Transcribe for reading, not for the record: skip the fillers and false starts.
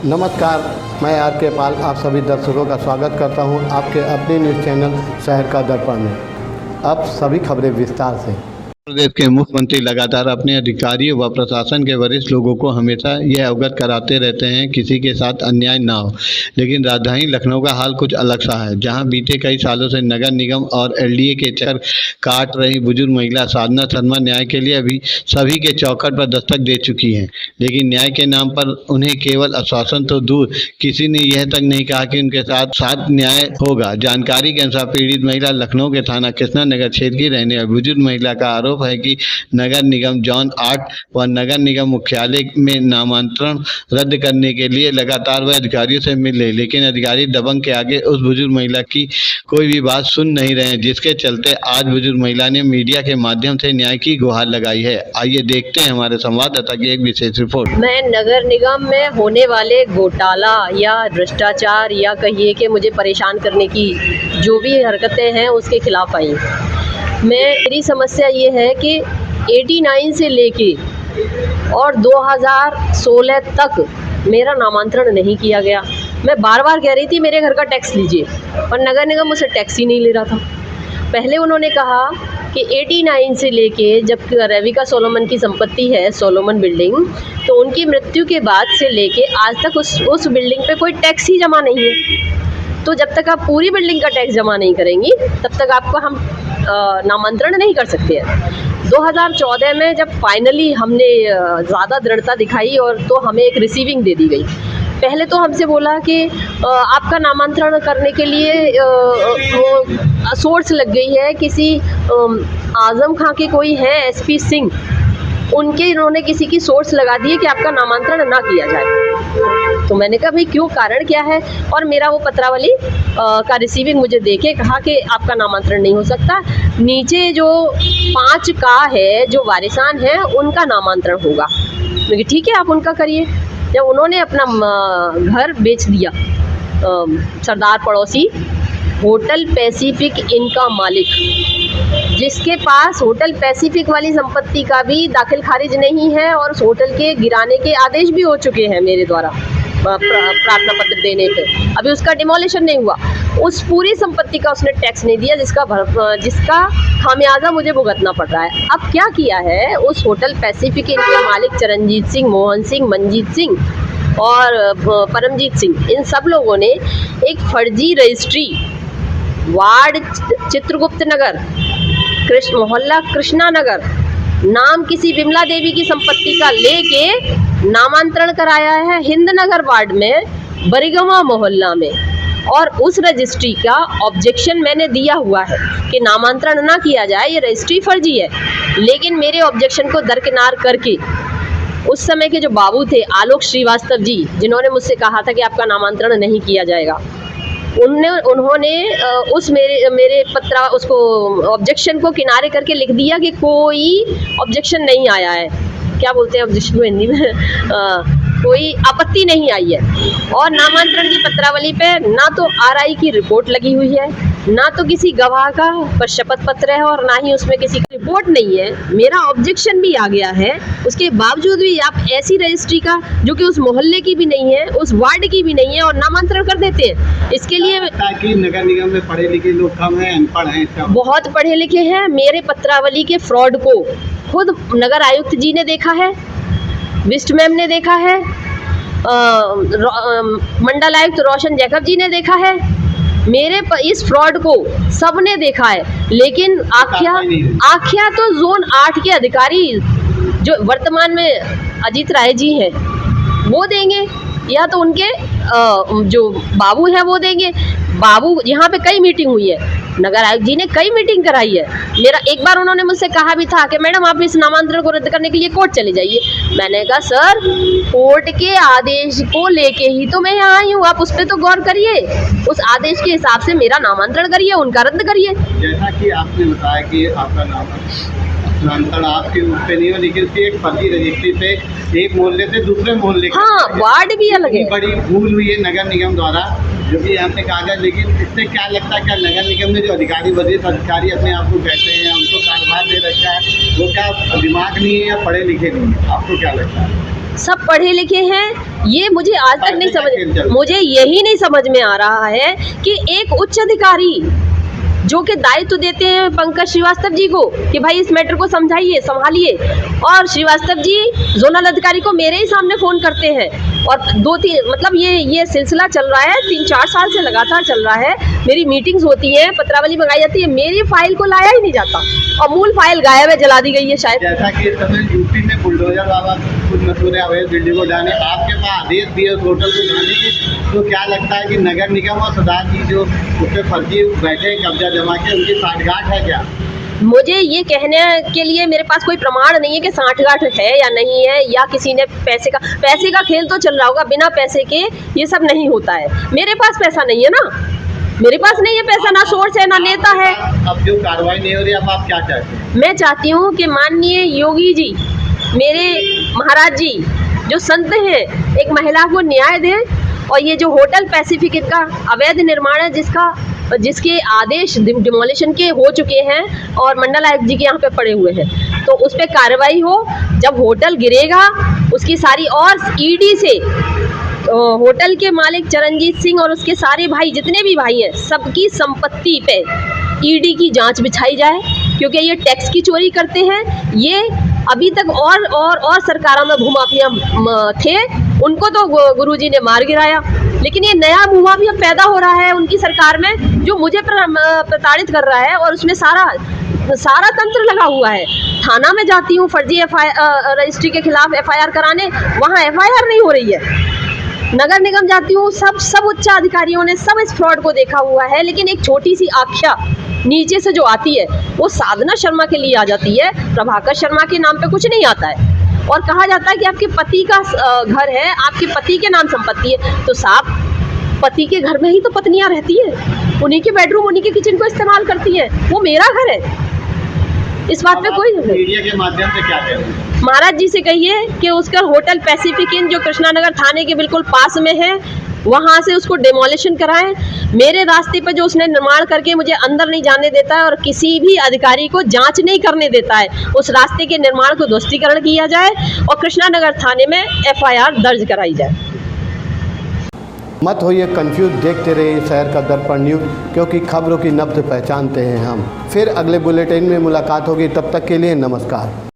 नमस्कार, मैं आर के पाल आप सभी दर्शकों का स्वागत करता हूं आपके अपने न्यूज़ चैनल शहर का दर्पण में। अब सभी खबरें विस्तार से। प्रदेश के मुख्यमंत्री लगातार अपने अधिकारियों व प्रशासन के वरिष्ठ लोगों को हमेशा यह अवगत कराते रहते हैं किसी के साथ अन्याय ना हो, लेकिन राजधानी लखनऊ का हाल कुछ अलग सा है, जहां बीते कई सालों से नगर निगम और एलडीए के चक्कर काट रही बुजुर्ग महिला साधना शर्मा न्याय के लिए अभी सभी के चौखट पर दस्तक दे चुकी हैं। लेकिन न्याय के नाम पर उन्हें केवल आश्वासन तो दूर, किसी ने यह तक नहीं कहा कि उनके साथ न्याय होगा। जानकारी के अनुसार पीड़ित महिला लखनऊ के थाना कृष्णा नगर क्षेत्र की रहने वाली बुजुर्ग महिला का आरोप है कि नगर निगम जोन 8 व नगर निगम मुख्यालय में नामांतरण रद्द करने के लिए लगातार वह अधिकारियों से मिल रहे, लेकिन अधिकारी दबंग के आगे उस बुजुर्ग महिला की कोई भी बात सुन नहीं रहे हैं, जिसके चलते आज बुजुर्ग महिला ने मीडिया के माध्यम से न्याय की गुहार लगाई है। आइए देखते हैं हमारे संवाददाता की एक विशेष रिपोर्ट। मैं नगर निगम में होने वाले घोटाला या भ्रष्टाचार या कहिए कि मुझे परेशान करने की जो भी हरकतें हैं उसके खिलाफ आई। मेरी समस्या ये है कि 89 से लेके और 2016 तक मेरा नामांतरण नहीं किया गया। मैं बार बार कह रही थी मेरे घर का टैक्स लीजिए, पर नगर निगम मुझसे टैक्स ही नहीं ले रहा था। पहले उन्होंने कहा कि 89 से लेके जब रेविका सोलोमन की संपत्ति है, सोलोमन बिल्डिंग, तो उनकी मृत्यु के बाद से लेके आज तक उस बिल्डिंग पे कोई टैक्स ही जमा नहीं है। तो जब तक आप पूरी बिल्डिंग का टैक्स जमा नहीं करेंगी तब तक आपको हम नामांतरण नहीं कर सकते हैं। 2014 में जब फाइनली हमने ज़्यादा दृढ़ता दिखाई और तो हमें एक रिसीविंग दे दी गई। पहले तो हमसे बोला कि आपका नामांतरण करने के लिए वो सोर्स लग गई है किसी आजम खां के कोई है एसपी सिंह, उनके इन्होंने किसी की सोर्स लगा दी है कि आपका नामांतरण ना किया जाए। तो मैंने कहा भाई क्यों, कारण क्या है? और मेरा वो पत्रावली का रिसीविंग मुझे देके कहा कि आपका नामांतरण नहीं हो सकता, नीचे जो 5 का है जो वारिसान हैं उनका नामांतरण होगा। मैं ठीक है आप उनका करिए। जब उन्होंने अपना घर बेच दिया, सरदार पड़ोसी होटल पैसिफिक इनका मालिक, जिसके पास होटल पैसिफिक वाली संपत्ति का भी दाखिल खारिज नहीं है और उस होटल के गिराने के आदेश भी हो चुके हैं मेरे द्वारा प्रार्थना पत्र देने पे, अभी उसका डिमोलिशन नहीं हुआ। उस पूरी संपत्ति का उसने टैक्स नहीं दिया, जिसका खामियाजा मुझे भुगतना पड़ रहा है। अब क्या किया है, उस होटल पैसिफिक इनके मालिक चरणजीत सिंह, मोहन सिंह, मंजीत सिंह और परमजीत सिंह, इन सब लोगों ने एक फर्जी रजिस्ट्री वार्ड चित्रगुप्त नगर, मोहल्ला कृष्णा नगर, नाम किसी विमला देवी की संपत्ति का लेके नामांतरण कराया है हिंद नगर वार्ड में बरिगवा मोहल्ला में। और उस रजिस्ट्री का ऑब्जेक्शन मैंने दिया हुआ है कि नामांतरण ना किया जाए, ये रजिस्ट्री फर्जी है। लेकिन मेरे ऑब्जेक्शन को दरकिनार करके उस समय के जो बाबू थे आलोक श्रीवास्तव जी, जिन्होंने मुझसे कहा था कि आपका नामांतरण नहीं किया जाएगा, उन्होंने उस मेरे पत्र उसको ऑब्जेक्शन को किनारे करके लिख दिया कि कोई ऑब्जेक्शन नहीं आया है, क्या बोलते हैं ऑब्जेक्शन को हिंदी में, कोई आपत्ति नहीं आई है। और नामांतरण की पत्रावली पे ना तो आरआई की रिपोर्ट लगी हुई है, ना तो किसी गवाह का पर शपथ पत्र है और ना ही उसमें किसी की रिपोर्ट नहीं है। मेरा ऑब्जेक्शन भी आ गया है, उसके बावजूद भी आप ऐसी रजिस्ट्री का जो कि उस मोहल्ले की भी नहीं है, उस वार्ड की भी नहीं है, और नामांतरण कर देते हैं। इसके लिए ताकि नगर निगम में पढ़े लिखे लोग कम हैं, अनपढ़ हैं, बहुत पढ़े लिखे हैं। मेरे पत्रावली के फ्रॉड को खुद नगर आयुक्त जी ने देखा है, विस्ट मैम ने देखा है, मंडल आयुक्त रोशन जैकब जी ने देखा है, मेरे इस फ्रॉड को सबने देखा है। लेकिन आख्या तो जोन 8 के अधिकारी जो वर्तमान में अजीत राय जी हैं वो देंगे, या तो उनके जो बाबू हैं वो देंगे। बाबू, यहाँ पे कई मीटिंग हुई है, नगर आयुक्त जी ने कई मीटिंग कराई है। मेरा एक बार उन्होंने मुझसे कहा भी था कि मैडम आप इस नामांतरण को रद्द करने के लिए कोर्ट चले जाइए। मैंने कहा सर, कोर्ट के आदेश को लेके ही तो मैं यहाँ आई हूँ, आप उस पर तो गौर करिए, उस आदेश के हिसाब से मेरा नामांतरण करिए, उनका रद्द करिए। जैसा कि आपने बताया कि आपका नामांतरण आपके रूप पे नहीं हो, लेकिन एक फर्जी रजिस्ट्री पे एक मोहल्ले से दूसरे मोहल्ले, हाँ वार्ड भी अलग है, बड़ी भूल हुई है नगर निगम द्वारा, जो कि हमने कहा। लेकिन इससे क्या लगता है, क्या नगर निगम में जो अधिकारी वरिष्ठ अधिकारी अपने आप को कहते हैं, उनको कार्यभार दे रखा है, वो क्या दिमाग नहीं है या पढ़े लिखे नहीं है? आपको क्या लगता है? सब पढ़े लिखे हैं, ये मुझे आज तक नहीं समझ, मुझे यही नहीं समझ में आ रहा है कि एक उच्च अधिकारी जो कि दायित्व देते हैं पंकज श्रीवास्तव जी को कि भाई इस मैटर को समझाइए, संभालिए, और श्रीवास्तव जी जोनल अधिकारी को मेरे ही सामने फ़ोन करते हैं। और 2-3 मतलब ये सिलसिला चल रहा है, 3-4 साल से लगातार चल रहा है। मेरी मीटिंग्स होती हैं, पत्रावली मंगाई जाती है, मेरी फाइल को लाया ही नहीं जाता और मूल फाइल गायब है, जला दी गई है शायद। जैसा कि इस समय यूपी में बुलडोजर बाबा कुछ मसूरे अवैध बिल्डिंग को डाले, आपके पास आदेश दिए उस होटल को डालने के, तो क्या लगता है कि नगर निगम और सरदार जी जो उस पर फर्जी बैठे कब्जा जमा के, उनकी साठगांठ है क्या? मुझे ये कहने के लिए मेरे पास कोई प्रमाण नहीं है कि साठगांठ है या नहीं है, या किसी ने पैसे का खेल तो चल रहा होगा, बिना पैसे के ये सब नहीं होता है। मेरे पास पैसा नहीं है ना, मेरे पास नहीं है पैसा, ना सोर्स है ना नेता है। अब जो कार्रवाई नहीं हो रही, अब आप क्या चाहते हैं? मैं चाहती हूँ कि माननीय योगी जी, मेरे महाराज जी जो संत हैं, एक महिला को न्याय दें, और ये जो होटल पैसिफिक का अवैध निर्माण है, जिसके आदेश डिमोलिशन के हो चुके हैं और मंडल आयुक्त जी के यहाँ पे पड़े हुए हैं, तो उस पर कार्रवाई हो। जब होटल गिरेगा उसकी सारी, और ईडी से होटल के मालिक चरणजीत सिंह और उसके सारे भाई, जितने भी भाई हैं, सबकी संपत्ति पे ईडी की जांच बिछाई जाए, क्योंकि ये टैक्स की चोरी करते हैं। ये अभी तक और सरकारों में भूमाफिया थे, उनको तो गुरुजी ने मार गिराया, लेकिन ये नया भूमाफिया पैदा हो रहा है उनकी सरकार में, जो मुझे प्रताड़ित कर रहा है, और उसमें सारा तंत्र लगा हुआ है। थाना में जाती हूँ फर्जी रजिस्ट्री के खिलाफ FIR कराने, वहाँ FIR नहीं हो रही है। नगर निगम जाती हूँ, सब उच्च अधिकारियों ने सब इस फ्रॉड को देखा हुआ है, लेकिन एक छोटी सी आख्या नीचे से जो आती है वो साधना शर्मा के लिए आ जाती है, प्रभाकर शर्मा के नाम पे कुछ नहीं आता है। और कहा जाता है कि आपके पति का घर है, आपके पति के नाम संपत्ति है, तो साहब पति के घर में ही तो पत्नियां रहती हैं, उन्हीं के बेडरूम, उन्हीं के किचन को इस्तेमाल करती हैं, वो मेरा घर है। इस बात पे कोई मीडिया के माध्यम से क्या कहेंगे? महाराज जी से कहिए कि उसका होटल पैसिफिक इन जो कृष्णानगर थाने के बिल्कुल पास में है, वहाँ से उसको डिमोलिशन कराएं। मेरे रास्ते पर जो उसने निर्माण करके मुझे अंदर नहीं जाने देता है और किसी भी अधिकारी को जांच नहीं करने देता है, उस रास्ते के निर्माण को ध्वस्तीकरण किया जाए और कृष्णानगर थाने में FIR दर्ज कराई जाए। मत होइए कंफ्यूज, देखते रहिए शहर का दर्पण न्यूज़, क्योंकि खबरों की नब्ज पहचानते हैं हम। फिर अगले बुलेटिन में मुलाकात होगी, तब तक के लिए नमस्कार।